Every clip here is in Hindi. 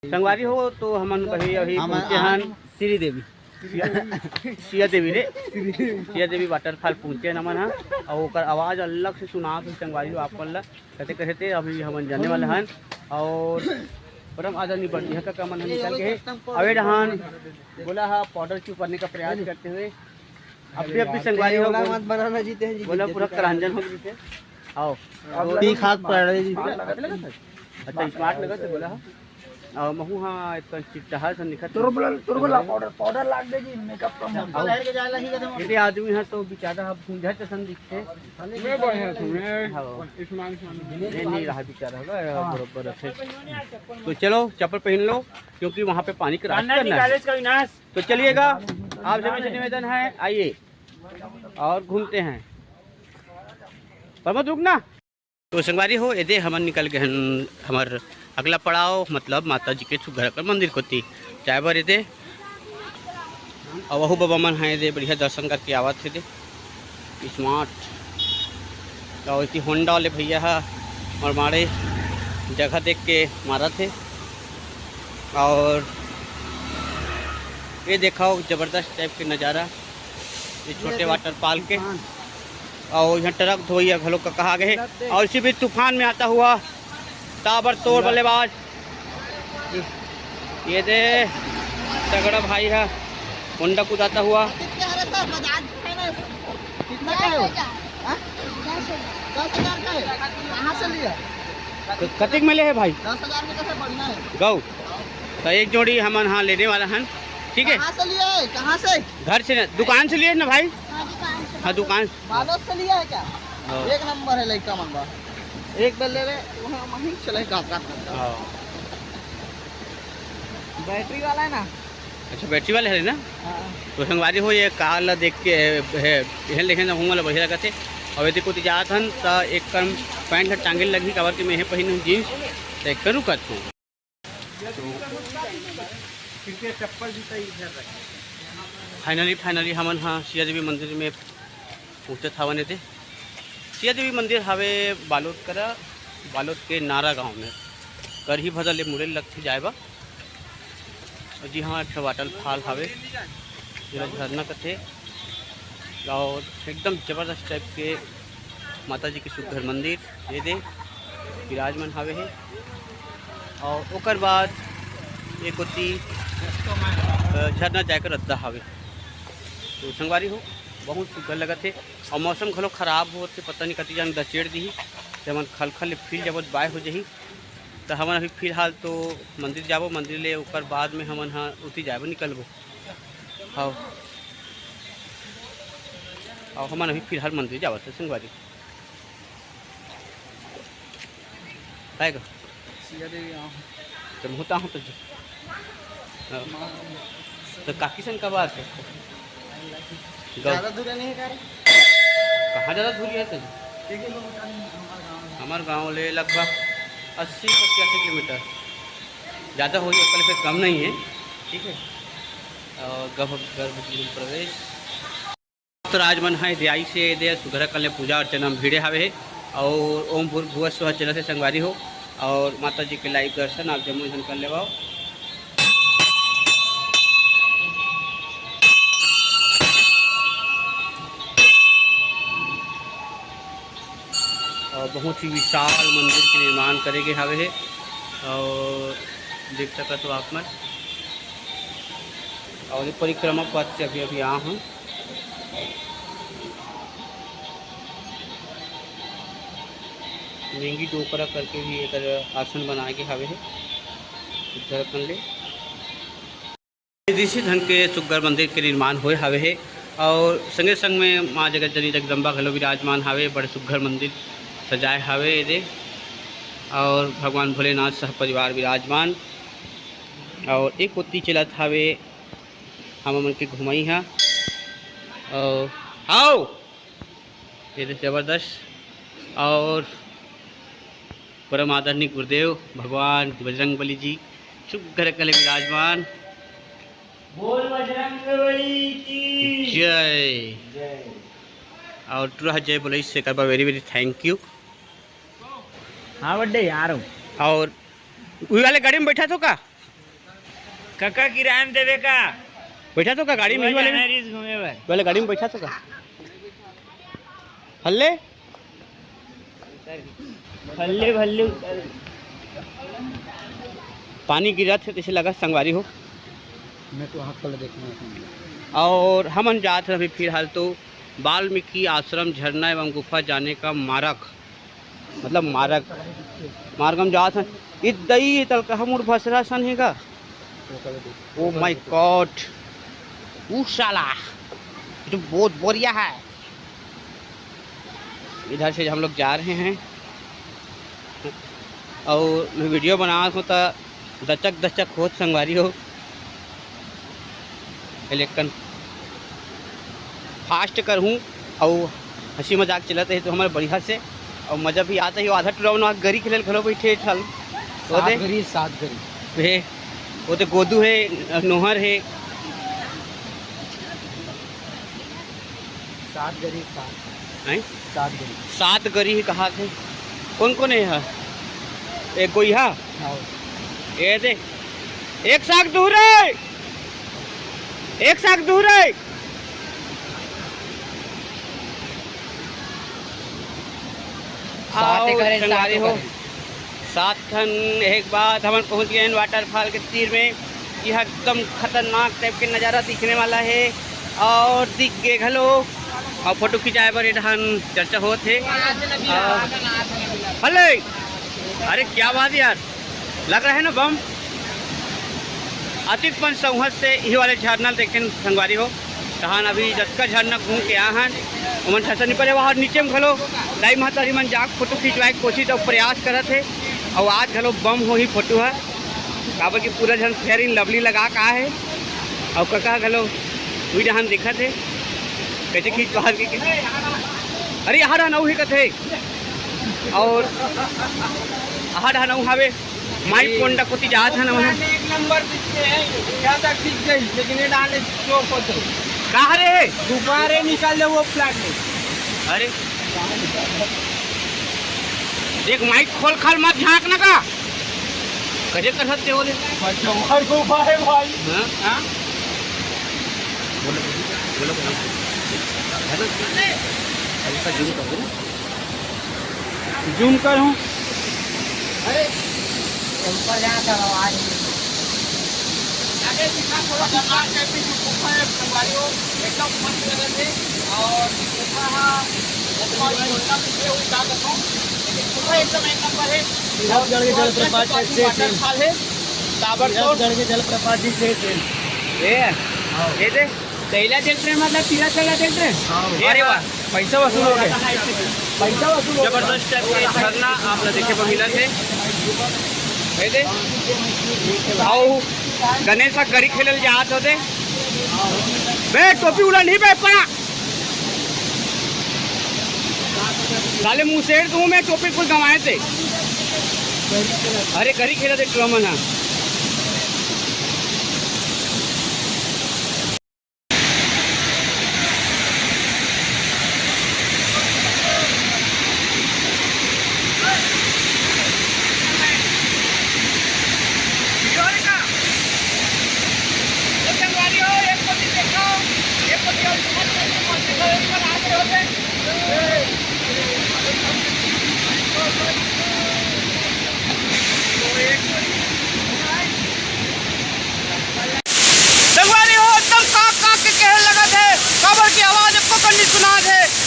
संगवारी हो तो हमन कही अभी पहुंचे हन श्री देवी सिया देवी रे सिया देवी वाटरफॉल पहुंचे नमन है और ओकर आवाज़ अलग से सुना के संगवारी हो आप ला कहते कहते अभी हमन जाने वाले हन और परम आदरणीय बंदी है का मन निकल के अवे रहन बोला है पाउडर के ऊपर का प्रयास करते हुए अपनी संगवारी हो मत बनाना जीते हैं जी बोला पूरा करंजन हो जीते आओ ठीक हाथ पड़ रहे जी अच्छा स्मार्ट लगा तो बोला और महू हाँ इतना चिट्टा सन निकल पाउडर लाग दे जी मेकअप कम हो यदि आदमी है तो बेचारा भूंझा सन दिखते नहीं रहा बेचारा होगा बरोबर से। तो चलो चप्पल पहन लो क्योंकि वहाँ पे पानी क्रॉस करना है। तो चलिएगा आप सभी से निवेदन है आइए और घूमते हैं पर मत रुकना। तो संगवारी हो यदि हमन निकल गए हमार अगला पड़ाव मतलब माता जी के सुघर कर मंदिर को थी चाहे बर दे और वह बाबा मन है दे बढ़िया दर्शन करके आवत थे दे स्मार्ट और इतनी होंडा वाले भैया है और हमारे जगह देख के मारा थे और ये देखाओ ज़बरदस्त टाइप के नज़ारा ये छोटे वाटर पार्क के और यहाँ ट्रक धोइया घलों का कहा गए और इसी भी तूफान में आता हुआ ताबड़तोड़ बल्लेबाज ये दे तगड़ा भाई है होंडा कूदाता हुआ तो कतिक मिले है भाई 10,000 में कैसे बढ़िया है गौ तो एक जोड़ी हम हाँ लेने वाला हैं ठीक है। कहाँ से लिए कहाँ से घर से दुकान से लिए ना भाई हाँ दुकान बालोद से लिया है क्या एक नंबर है लड़का मंगा एक बेल ले रहे वहाँ वहीं चले का बैटरी वाला है ना। अच्छा बैटरी वाले है ना। हाँ। तो संगवारी हो ये कार देख के है देखे ना घूमला बढ़िया लगा थे और यदि कुछ जात हन तो एक कम पैंट टांगे लगी कवर के मैं पहन जीन्स तो एक करूँ कर तू फाइनली हमन हाँ सिया देवी मंदिर में पहुँचत हवन थे। सिया देवी मंदिर हवे बालोद के नारा गांव में कर ही भदल मुड़े लगते जाए बा जी हाँ एक वाटरफॉल हवे जो झरना कथे और एकदम ज़बरदस्त टाइप के माता जी के सुघर मंदिर ये दे विराजमान हवे है और ओकर बाद एक होती झरना जाकर अद्दा हवे। तो संगवारी हो बहुत सुघर लगा थे और मौसम घलो खराब हो पता नहीं कति जान दचेड़ दी जब हम खल फिर जब बाय हो जाही तो हमन अभी फिलहाल तो मंदिर जाबो मंदिर ले ओकर बाद में हमन हाँ उठी जाबो निकलबो हाँ और हमन अभी फिलहाल मंदिर जावत है संगवारी आएगा जब होता हूँ तो काकी संग का बात है ज़्यादा दूर नहीं है कहाँ ज़्यादा दूर है हमारे गांव ले लगभग 80-85 किलोमीटर ज़्यादा हो कल फिर कम नहीं है ठीक है। और गर्भ प्रवेश तो राजमन है दियाई से दे सुघर कल पूजा अर्चना भीड़े हवे और ओम भूर्भुव स्व चल से संगवारी हो और माता जी के लाइव दर्शन आप जम्मू जन कर ले और बहुत ही विशाल मंदिर के निर्माण करेंगे हवे है और देख सकते हो आप मन और ये परिक्रमा पथ से अभी यहाँ हूँ महंगी डोकरा करके भी एक आसन बनाए के हवे है उत्तराखंड ले ऋषि ढंग के सुघर मंदिर के निर्माण हुए हवे है और संगे संग में माँ जगत जननी जगदम्बा घलो विराजमान हवे बड़े सुघर मंदिर सजाए हवे दे और भगवान भोलेनाथ सह परिवार विराजमान और एक उत्ती चलत हवे हम मन के घुमाई है और आओ ये ज़बरदस्त और परम आदरणीय गुरुदेव भगवान बजरंगबली जी सुघर कले विराजमान बोल बजरंगबली की जय और टूरा जय बोले इससे करवा वेरी थैंक यू। हाँ बड्डे यार और वही वाले गाड़ी में बैठा तो का काका किराया में देवे का बैठा तो का गाड़ी में ही वाले में घूमे वाले गाड़ी में बैठा तो का हल्ले भल्ले भल्ले पानी गिरा थे जैसे लगा संगवारी हो। मैं तो वहाँ कल देखने और हम जात रहे अभी फिलहाल तो वाल्मीकि आश्रम झरना एवं गुफा जाने का मार्ग मतलब मार्ग हम जात हैं इदई तल का हम भसरा सन है का। ओ माय गॉड वो साला तो बहुत बढ़िया है। इधर से हम लोग जा रहे हैं और वीडियो बना हो तो दचक होत संगवारी हो लेकिन फास्ट कर हूँ और हंसी मजाक चलते है तो हमारे बढ़िया से और मज़ा भी आता है। आधा टूरा गरी खेल खलो बैठे ठल सात गरी वो तो गोदू है नोहर है सात गरी ही कहा थे कौन कौन है एक कोई है ये दे एक साग दूर है एक साग दूर है संगवारी हो सात खन एक बात हम पहुंच गए हैं वाटरफॉल के तीर में। यह एकदम खतरनाक टाइप के नज़ारा दिखने वाला है और दिख गए घलो और फोटो खिंचाए पर ढान चर्चा होते हले। अरे क्या बात यार लग रहा है ना बम अतिक पंच संहत से ये वाले झरना देखें संगवारी हो तहान अभी जतका झरना घूम के आए हैं उमन ठसा नहीं पड़े वहाँ नीचे में घलो दाई महतारी मन जाक फोटो खिंचवाए के कोशिश और प्रयास करत है और आज घलो बम हो ही फोटो है काबर की पूरा झन फेयर इन लवली लगा का है और कका घलो हुई जहान दिखत है कैसे खींच बाहर के अरे यहाँ रहना ही कथे और यहाँ रहना हवे माई पोंडा कोती जात है ना वहाँ एक नंबर ज़्यादा ठीक गई लेकिन ये डाले चौक होते कहाँ रे दोबारा निकाल दे वो फ्लैट में। अरे देख माइक खोल खाल मत झाँक ना का कैसे कर सकते हो भाई हाँ बोलो बोलो जूम कर हूँ अरे ऊपर यहाँ का आवाज आगे दिखा थोड़ा सा कैसे गुफा है संगवारी हो एकदम मस्त जगह से और गुफा ऊपर योजना पीछे हुई का करता हूँ लेकिन गुफा एकदम एक नंबर है। जलप्रपात है ताबड़तोड़ के जलप्रपात जी से ये दे पहला देख रहे मतलब तीरा चला देख रहे। अरे वाह पैसा वसूल हो गया पैसा वसूल जबरदस्त टाइप के झरना आप लोग देखे महिला थे दे आओ गणेश का गरी खेल जात होते बे टोपी उड़ा नहीं बे पड़ा साले मुँह सेड़ दूँ मैं टोपी कुछ गंवाए थे। अरे गरी खेला थे ट्रमन हाँ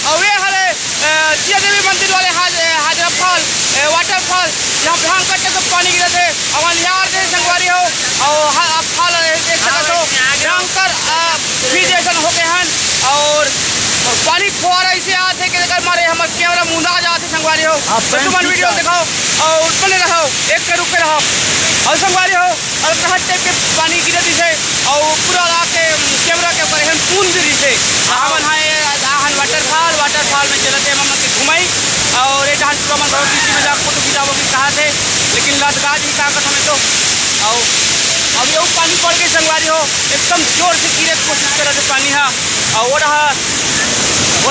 और ये हरे सिया देवी मंदिर वाले हाजरा फॉल वाटरफॉल यहाँ भयंकर टाइप का पानी गिरा थे और यहाँ से संगवारी हो और फॉल देख सकते हो भयंकर फ्री जैसन हो गए हैं और पानी फुहारा ऐसे आते कि अगर मारे हमारे कैमरा मुंदा जाते संगवारी हो तुम वीडियो दिखाओ और बने रहो एक के रुक के रहो और संगवारी हो और हर टाइप के पानी गिरती से और पूरा के कैमरा के ऊपर हम पून गिरी से हमन हान वाटरफॉल में चलते हैं मम्मा के घुमाई और ये जहाँ पूरा मन बहुत किसी में फोटो खिंचाओ भी कहा थे लेकिन लदगा जी का हमें तो और अब ये पानी पड़ गई संगवारी हो एकदम जोर से गिरे कोशिश कर रहे पानी है और वो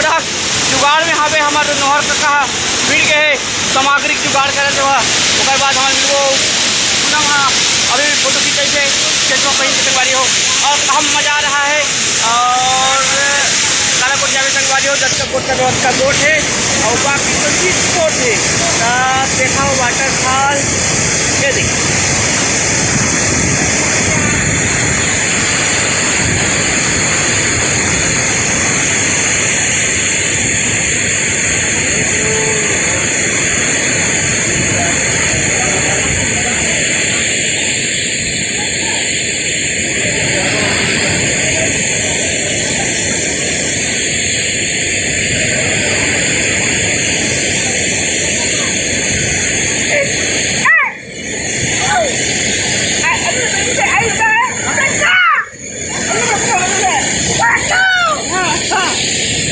रहा जुगाड़ में हवे हमारे नहर का कहा मिल गए सामग्री जुगाड़ करे थे वह बाद हमारे वो अभी फोटो खींचे थे खेत में कोट का बोट है और बाकी तो चीज बोट है। देखा वाटरफॉल ये देखिए।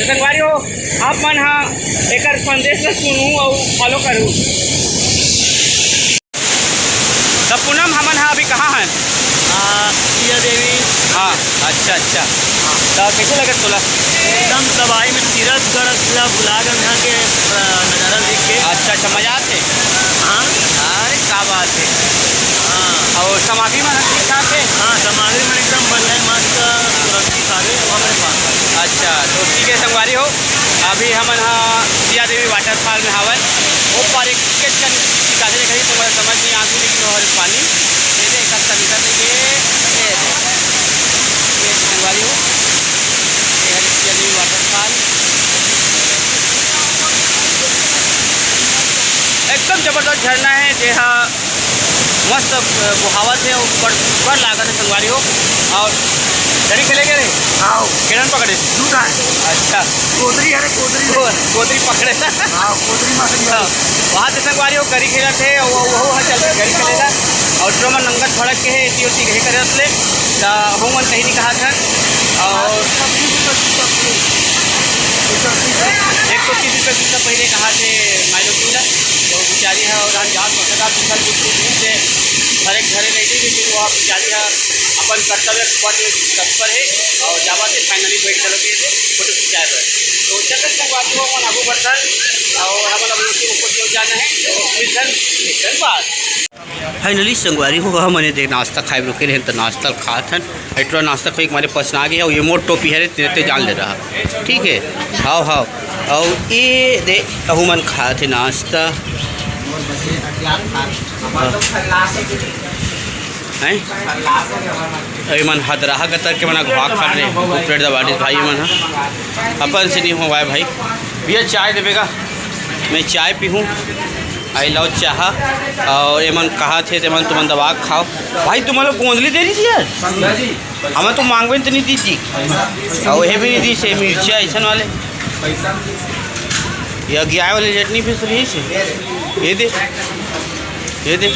संगवारी हो आप मन हाँ एक संदेश ला सुनूँ और फॉलो करूँ। तो पूनम हमन हाँ अभी कहाँ हैं? सिया देवी। हाँ अच्छा अच्छा। तो कैसे लगे तोला? एकदम तबाही में तीरथगढ़ किला बुलागंज यहाँ के नज़ारा देख के। अच्छा अच्छा मजा आते। हाँ अरे क्या बात है। हाँ और समाधि में ठीक ठाक है? हाँ समाधि में एकदम बन है मस्त सुरक्षित सारे हमारे पास। अच्छा तो ठीक है संगवारी हो अभी हमन हाँ सिया देवी वाटरफॉल में हवन वो पर एक टिकट का निकाले देखिए तो मुझे समझ नहीं आती लेकिन वो पानी ये दे एक अच्छा निकल ये संगवारी हो ये है सिया देवी वाटरफॉल एकदम जबरदस्त झरना है जेहा मस्त बुहावत है और बड़ लागत है संगवारी हो। और डरी खेले गए आओ किरण पकड़े दूध है। अच्छा कोदरी अरे कोदरी गोदरी पकड़े ना हाँ कोदरी मछली है। वहाँ से संगवारी हो करी खेलत है वो वहाँ चल गरी खेलेगा और जो मन नंगत फड़क के है इसी उसी घे करत ले हूँ मन कहीं नहीं कहा था। और 130 रुपये पीछा पहले कहा थे माइलो किला तो बेचारी है और हम जा सकता विकल बुद्धि से हर एक घरे नहीं थी लेकिन वो बेचारी है अपन कर्तव्य पद तत्पर है और जावा से फाइनली बैठ चलो के फोटो खिंचाए पर तो चक्कर संगवारी हो मन आगू बढ़ता और हमारा ऊपर जाना है तो मिशन बात फाइनली संगवारी हो मैंने देख नाश्ता खाए रुके रहे तो नाश्ता खात हन एट्रो नाश्ता खाई हमारे पसंद आ गया और ये मोट टोपी है तेरे जान ले रहा ठीक है। हाँ हाँ और ये दे कहूँ मन खाए थे नाश्ता हैं मन हदराहा गतर के मना घुआ खा रहे पेट दबाड़ी भाई मन अपन से नहीं हुआ है भाई भैया चाय देवेगा मैं चाय पीऊँ आई लव चाह और एमन कहा थे मन तुम दबा खाओ भाई तुम लोग गोंदली दे रही थी यार हमें तो मांगवे तो नहीं दी थी और ये भी नहीं दी से मिर्चा ऐसा वाले ये गाय वाली चटनी फिर से ये दे